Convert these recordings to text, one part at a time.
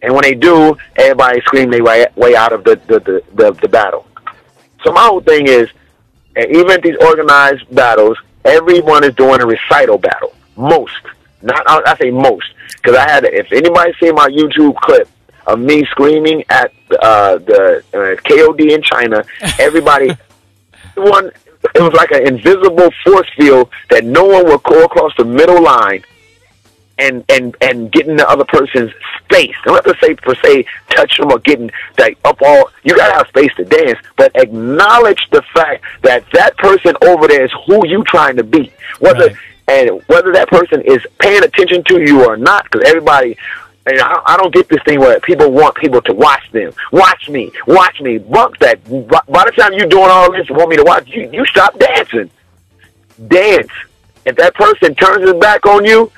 And when they do, everybody scream their way out of the battle. So my whole thing is, even at these organized battles, everyone is doing a recital battle. Most. Not, I say most. Because if anybody see my YouTube clip of me screaming at the KOD in China, everybody, it was like an invisible force field that no one would go across the middle line and get in the other person's space. I don't have to say per se touch them or getting like up all. You gotta have space to dance, but acknowledge the fact that that person over there is who you trying to be. Whether that person is paying attention to you or not, because everybody. And I don't get this thing where people want people to watch them. Watch me. Bump that. By the time you're doing all this, you want me to watch you stop dancing. Dance. If that person turns his back on you,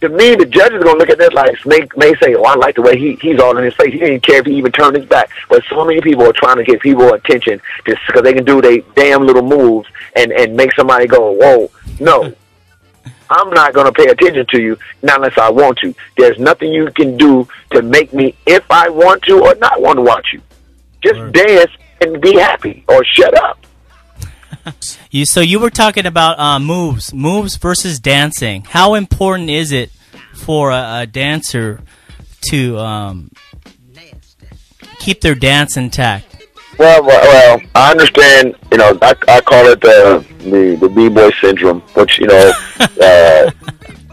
to me, the judge is going to look at that like may say, oh, I like the way he's all in his face. He didn't care if he even turned his back. But so many people are trying to get people attention just because they can do their damn little moves and make somebody go, whoa, no. I'm not going to pay attention to you, not unless I want to. There's nothing you can do to make me, if I want to or not want to watch you. Just dance and be happy, or shut up. So you were talking about moves versus dancing. How important is it for a dancer to keep their dance intact? Well, I understand. You know, I call it the B-boy syndrome, which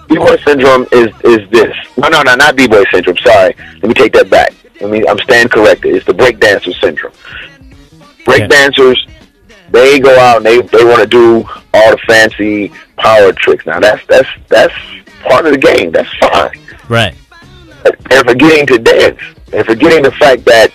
B-boy syndrome is this. No, not B-boy syndrome. Sorry, let me take that back. I'm staying corrected. It's the breakdancer syndrome. Breakdancers, they go out and they want to do all the fancy power tricks. Now that's part of the game. That's fine. Right. They're forgetting to dance. They're forgetting the fact that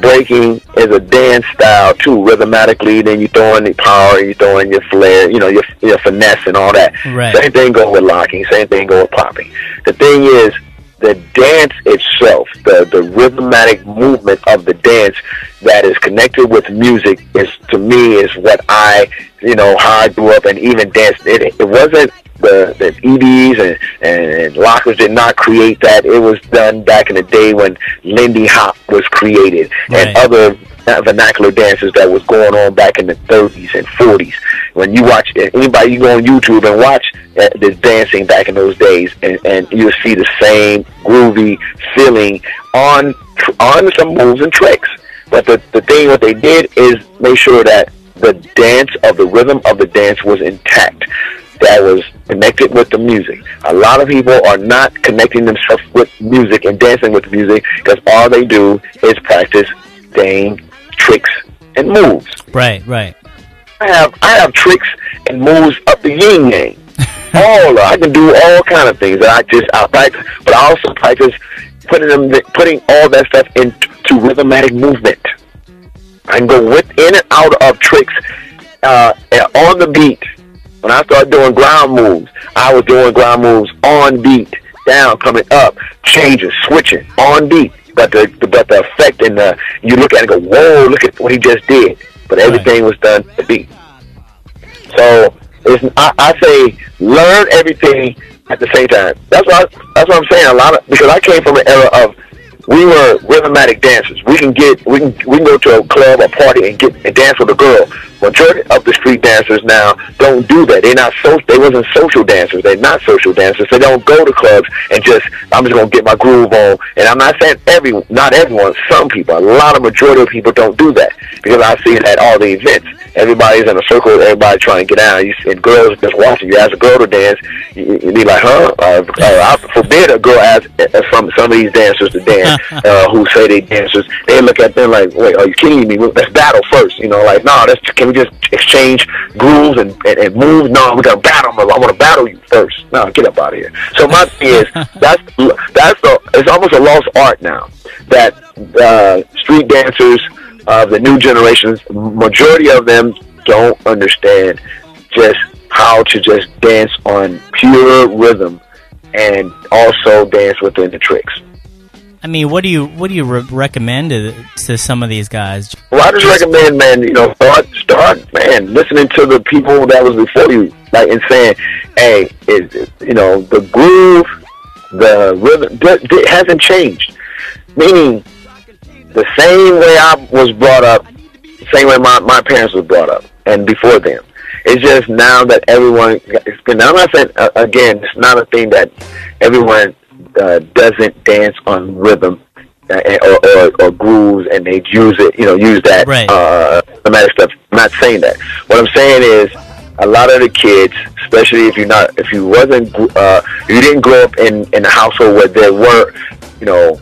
breaking is a dance style too, rhythmatically. Then you throw in the power, you throw in your flair, your finesse and all that. Right. Same thing go with locking. Same thing go with popping. The thing is, the dance itself, the rhythmatic movement of the dance that is connected with music is, to me, is what how I grew up and even danced. It wasn't the EDs and lockers did not create that. It was done back in the day when Lindy Hop was created and other vernacular dances that was going on back in the 30s and 40s. When you watch, anybody, you go on YouTube and watch this dancing back in those days, and you'll see the same groovy feeling on some moves and tricks. But the thing what they did is make sure that the dance of the rhythm of the dance was intact, that was connected with the music. A lot of people are not connecting themselves with music and dancing with music because all they do is practice dang tricks and moves. Right. I have tricks and moves up the yin yang. I can do all kind of things that I practice, but I also practice putting all that stuff into rhythmatic movement. I can go in and out of tricks on the beat. When I started doing ground moves, I was doing ground moves on beat, down, coming up, changing, switching, on beat. But the effect and you look at it and go, whoa, look at what he just did. But everything was done to beat. So I say learn everything at the same time. That's what I'm saying. Because I came from an era of we were rhythmatic dancers. We can go to a club or party and dance with a girl. Majority of the street dancers now don't do that. They wasn't social dancers. They're not social dancers. They don't go to clubs and I'm just gonna get my groove on. And I'm not saying not everyone, some people, a majority of people don't do that, because I see it at all the events. Everybody's in a circle, everybody trying to get out, and girls are just watching. You ask a girl to dance, you be like, huh? I forbid a girl ask some of these dancers to dance who say they dancers. They look at them like, wait, are you kidding me? Let's battle first. Like, no, can we just exchange grooves and moves? No, we're gonna battle. I want to battle you first. No, get up out of here. So my thing is, it's almost a lost art now that street dancers of the new generations, majority of them don't understand just how to just dance on pure rhythm and also dance within the tricks. I mean, what do you recommend to some of these guys? Well, I just recommend, man, start, man, listening to the people that was before you, like, and saying, hey, the groove the rhythm hasn't changed. Meaning, the same way I was brought up, the same way my parents were brought up, and before them. It's just now that everyone, and I'm not saying, again, it's not a thing that everyone doesn't dance on rhythm or grooves, and they use that right. Thematic stuff. I'm not saying that. What I'm saying is, a lot of the kids, especially if you didn't grow up in a household where there were,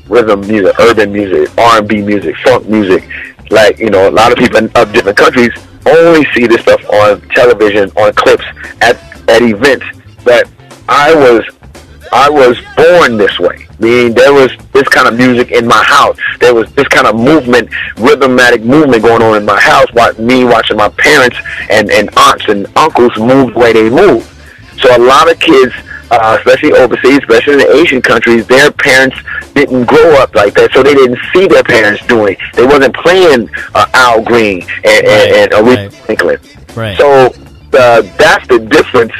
rhythm music, urban music, R&B music, funk music, like, a lot of people of different countries only see this stuff on television, on clips, at events. But I was born this way. Meaning there was this kind of music in my house. There was this kind of movement, rhythmic movement going on in my house. Me watching my parents and aunts and uncles move the way they move. So a lot of kids, especially overseas, especially in the Asian countries, their parents didn't grow up like that, so they didn't see their parents doing. They wasn't playing Al Green and Aretha Franklin. Right. So that's the difference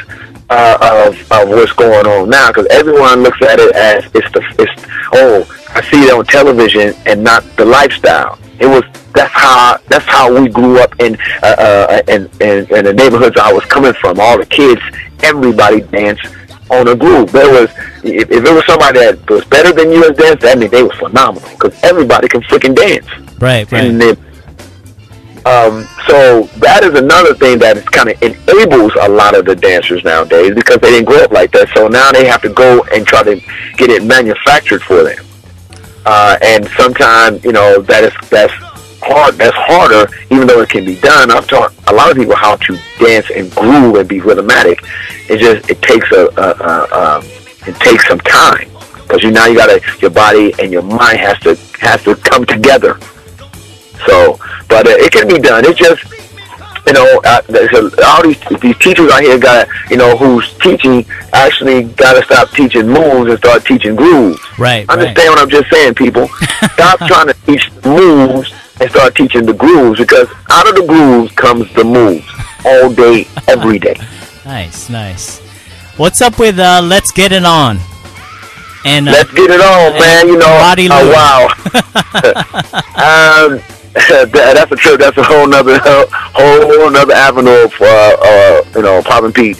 of what's going on now, because everyone looks at it as I see it on television and not the lifestyle. That's how we grew up in the neighborhoods I was coming from. All the kids, everybody danced on a groove. If it was somebody that was better than you as dance, that means they was phenomenal, because everybody can freaking dance. Right. And so that is another thing that is kind of enables a lot of the dancers nowadays, because they didn't grow up like that. So now they have to go and try to get it manufactured for them. And sometimes, that's hard. That's harder, even though it can be done. I've taught a lot of people how to dance and groove and be rhythmic. It takes some time, because now your body and your mind has to come together. So, but it can be done. It's just, all these teachers out here who's teaching actually got to stop teaching moves and start teaching grooves. Right. Understand what I'm just saying, people? Stop trying to teach moves and start teaching the grooves, because out of the grooves comes the moves all day, every day. Nice. What's up with Let's Get It On? And Let's Get It On, man. Wow. That's a trip. That's a whole nother avenue for Popin Pete.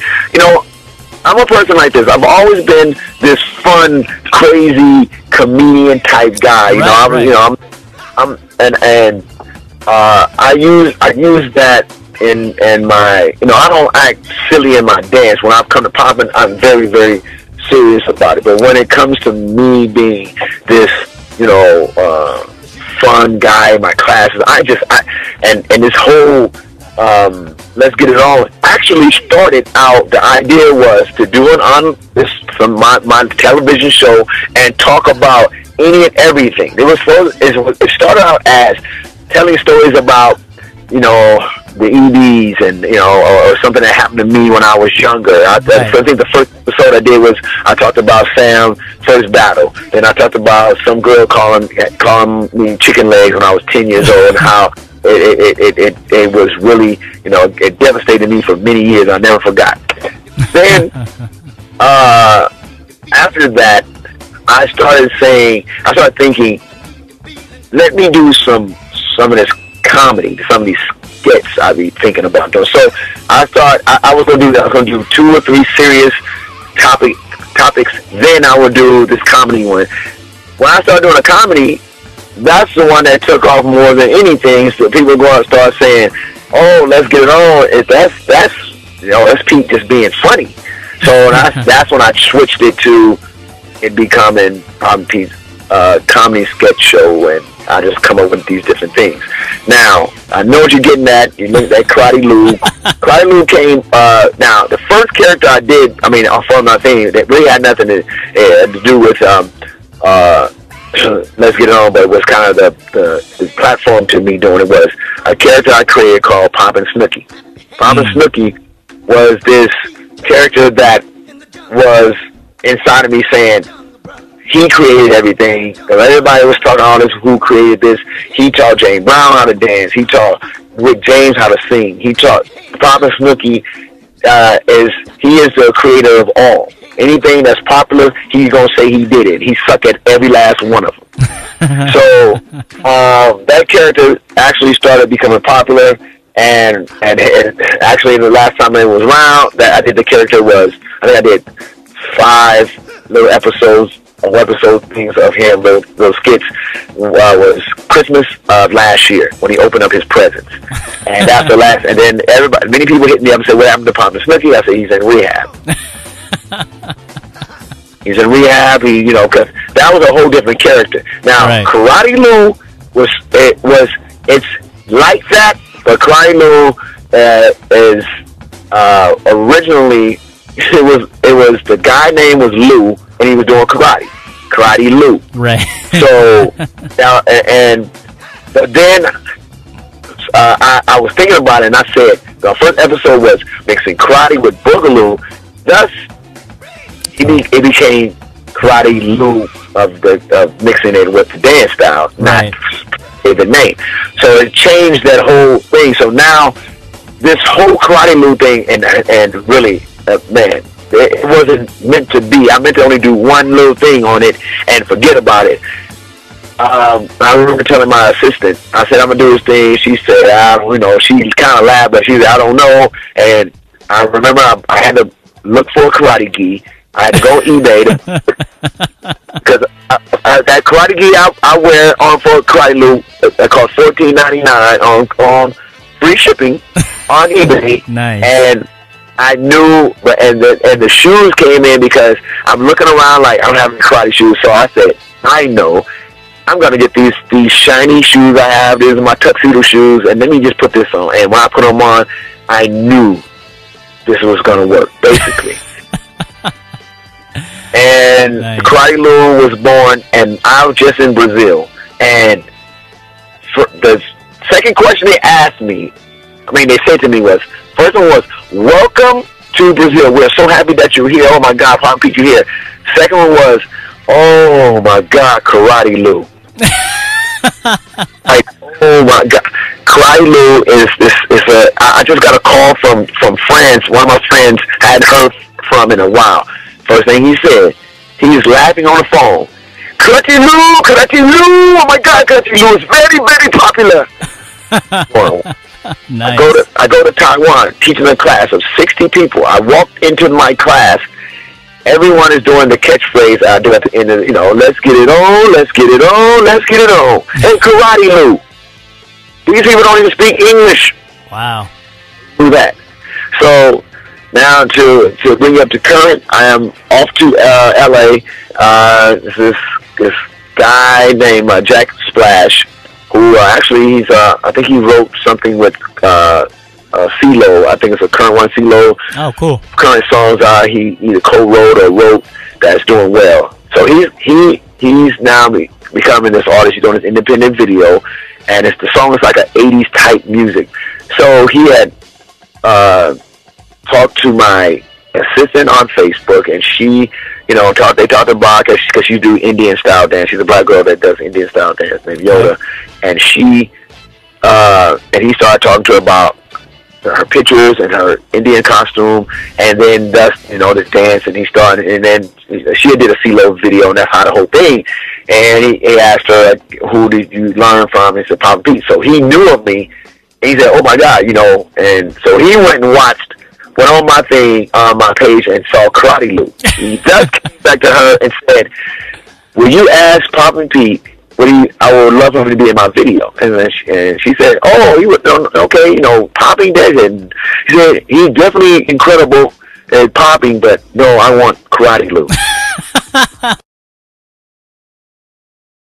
I'm a person like this. I've always been this fun, crazy comedian type guy. I use that in my. I don't act silly in my dance. When I've come to Popin, I'm very, very serious about it. But when it comes to me being this, fun guy in my classes, and this whole Let's Get It On actually started out. The idea was to do it on my television show and talk about any and everything. It started out as telling stories about the EDs and or something that happened to me when I was younger. I think the first episode I did was I talked about Sam's first battle. Then I talked about some girl calling me chicken legs when I was 10 years old, and how it was really it devastated me for many years. I never forgot. Then after that, I started thinking, let me do some of this comedy, some of these skits I be thinking about those. So I thought I was going to do that. I was going to do 2 or 3 serious topics. Then I would do this comedy one. When I started doing a comedy, that's the one that took off more than anything. So people go out and start saying, "Oh, Let's Get It On." That's Pete just being funny. So that's when I switched it to it becoming Pete's comedy sketch show, and I just come up with these different things. Now, I know what you're getting at. You look at that Karate Lube. Karate Lube came, now, the first character I did, from my thing, that really had nothing to do with Let's Get It On, but it was kind of the platform to me doing it was a character I created called Popin Snooky. Popin Snooky was this character that was inside of me saying, he created everything. Everybody was talking all this, who created this. He taught James Brown how to dance. He taught Rick James how to sing. He taught Popin Snooky is the creator of all. Anything that's popular, he's gonna say he did it. He suck at every last one of them. So that character actually started becoming popular, and actually the last time it was around that I did the character was, I think I did 5 little episodes things of him, little skits. Was Christmas of last year when he opened up his presents, and after last, and then many people hit me up and said, "What happened to Popin Snooki?" I said, "He's in rehab." He's in rehab. Because that was a whole different character. Now, right. Karate Lou it's like that, but Karate Lou is originally it was the guy name was Lou, and he was doing Karate Lou. Right. So now but then I was thinking about it, and I said the first episode was mixing karate with boogaloo. Thus, it became Karate Lou of mixing it with the dance style, right. Not the name. So it changed that whole thing. So now this whole Karate Lou thing, and really, man, it wasn't meant to be. I meant to only do one little thing on it and forget about it. I remember telling my assistant, I said, I'm going to do this thing. She said, she kind of laughed, but she said, I don't know. And I remember I had to look for a karate gi. I had to go on eBay because that karate gi I wear on for Karate Lou, it cost $14.99 on free shipping on eBay. Nice. And I knew, and the shoes came in because I'm looking around like I don't have any karate shoes. So I said, I know I'm gonna get these shiny shoes I have. These are my tuxedo shoes, and let me just put this on. And when I put them on, I knew this was gonna work, basically. And nice. Karate Lou was born, and I was just in Brazil. And for the second question they asked me, they said to me was, first one was, welcome to Brazil. We're so happy that you're here. Oh, my God, Popin Pete, you're here. Second one was, oh, my God, Karate Lou. Like, oh, my God. Karate Lou I just got a call from friends. One of my friends hadn't heard from in a while. First thing he said, he was laughing on the phone. Karate Lou, oh my God, Karate Lou is very, very popular. Well, nice. I go to Taiwan, teaching a class of 60 people. I walked into my class. Everyone is doing the catchphrase I do at the end of, let's get it on, let's get it on, let's get it on. And Karate Lou. These people don't even speak English. Wow. Do that. So now to bring you up to current, I am off to L.A. This guy named Jack Splash, who actually I think he wrote something with CeeLo. I think it's a current one, CeeLo. Oh, cool. Current songs he either co-wrote or wrote that's doing well. So he's now becoming this artist. He's doing this independent video, and the song is like an 80s type music. So he had talked to my assistant on Facebook, and she, they talked about, because she do Indian style dance. She's a black girl that does Indian style dance named Yoda, and he started talking to her about her pictures and her Indian costume, and then this dance, and he started, and then she did a CeeLo video, and that's how the whole thing. And he asked her, who did you learn from? He said, Popin Pete. So he knew of me, and he said, oh my God, and so he went and went on my thing, on my page, and saw Karate Lou. He just came back to her and said, will you ask Popin Pete, I would love him to be in my video. And she said, oh, he would, okay, popping does it. She said, he's definitely incredible at popping, but no, I want Karate Lou.